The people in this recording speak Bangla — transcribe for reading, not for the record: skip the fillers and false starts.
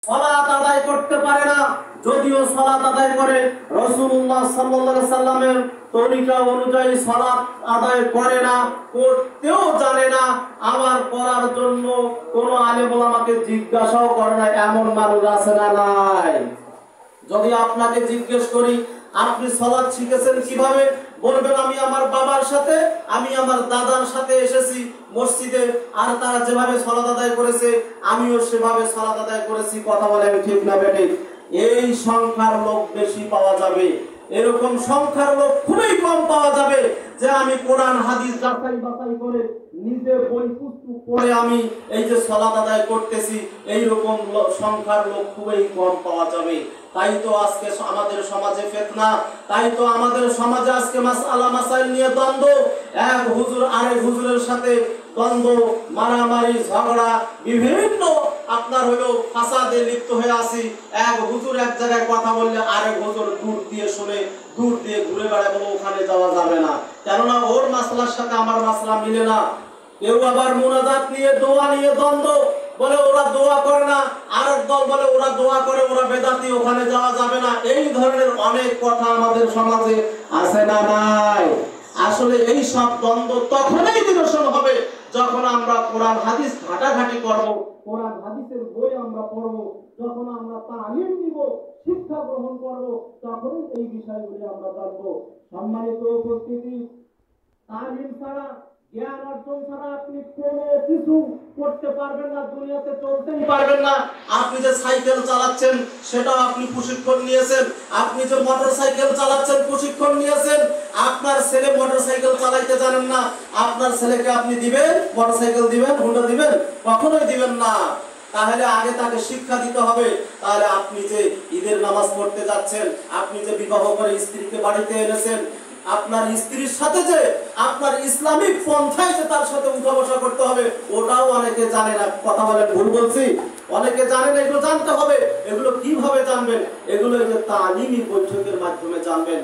সালাত আদায় করতে পারে না, যদিও সালাত আদায় করে রাসূলুল্লাহ সাল্লাল্লাহু আলাইহি সাল্লামের তরিকা অনুযায়ী সালাত আদায় করে না, করতেও জানে না, আবার করার জন্য কোন আলেম ওলামাকে জিজ্ঞাসাও করে না, এমন মানুষ আছে না নাই? যদি আপনাকে জিজ্ঞেস করি আপনি সালাত শিখেছেন কিভাবে, বলবেন আমি আমার বাবার সাথে, আমি আমার দাদার সাথে এসেছি মসজিদে, আর তারা যেভাবে সালাত আদায় করেছে আমিও সেভাবে সালাত আদায় করেছি। কথা বলে আমি ঠিক না বেঠিক? এই সংখ্যার লোক বেশি পাওয়া যাবে, এরকম সংখ্যার লোক খুবই কম পাওয়া যাবে যে আমি কোরআন হাদিস যাচাই বাছাই করে নিজে বই পুস্তক পড়ে আমি এই যে সালাত আদায় করতেছি, এইরকম সংখ্যার লোক খুবই কম পাওয়া যাবে। তাই তো আজকে আমাদের সমাজে ফিতনা, তাই তো আমাদের সমাজে আজকে মাসআলা মাসাইল নিয়ে দ্বন্দ্ব, এক হুজুর আরেক হুজুরের সাথে দ্বন্দ্ব, মারামারি, ঝগড়া, বিভিন্ন আপনার হলো ফাসাদে লিপ্ত হয়ে আছি। এক হুজুর এক জায়গায় কথা বললে আরেক হুজুর দূর দিয়ে শুনে, দূর দিয়ে ঘুরে বেড়ায়, বলে ওখানে যাওয়া যাবে না, কেননা ওর মাসলার সাথে আমার মাসলা মিলে না। কেউ আবার মুনাজাত নিয়ে, দোয়া নিয়ে দ্বন্দ্ব, বলে ওরা দোয়া করে না, আরেক দল বলে ওরা দোয়া করে, ওরা বেদাতি, ওখানে যাওয়া যাবে না। এই ধরনের অনেক কথা আমাদের সমাজে আছে না নাই? আসলে এই সব দ্বন্দ্ব তখনই নিরসন হবে যখন আমরা কোরআন হাদিস ঘাটাঘাটি করব, কোরআন হাদিসের বই আমরা পড়ব, যখন আমরা তালিম দিব, শিক্ষা গ্রহণ করব, তখনই এই বিষয়গুলি আমরা জানবো। সম্মানিত উপস্থিতি, তালিম ছাড়া, জ্ঞান অর্জন ছাড়া আপনি কোনো কিছু করতে পারবেন না, দুনিয়াতে চলতেই পারবেন না। আপনি যে সাইকেল চালাচ্ছেন সেটাও আপনি প্রশিক্ষণ নিয়েছেন, আপনি যে মোটরসাইকেল চালাচ্ছেন প্রশিক্ষণ নিয়েছেন। আপনার ছেলে মোটরসাইকেল চালাইতে জানেন না, আপনার ছেলেকে আপনি দিবেন মোটরসাইকেল, দিবেন হুন্ডা দিবেন? কখনোই দিবেন না। তাহলে আগে তাকে শিক্ষা দিতে হবে। তাহলে আপনি যে ঈদের নামাজ পড়তে যাচ্ছেন, আপনি যে বিবাহ করে স্ত্রীকে বাড়িতে এনেছেন, আপনার স্ত্রীর সাথে যে আপনার ইসলামিক পন্থায় যে তার সাথে উঠা বসা করতে হবে, ওটাও অনেকে জানে না। কথা বলেন, ভুল বলছি? অনেকে জানে না, এগুলো জানতে হবে। এগুলো কিভাবে জানবেন? এগুলো এই যে তালিমি বৈঠকের মাধ্যমে জানবেন।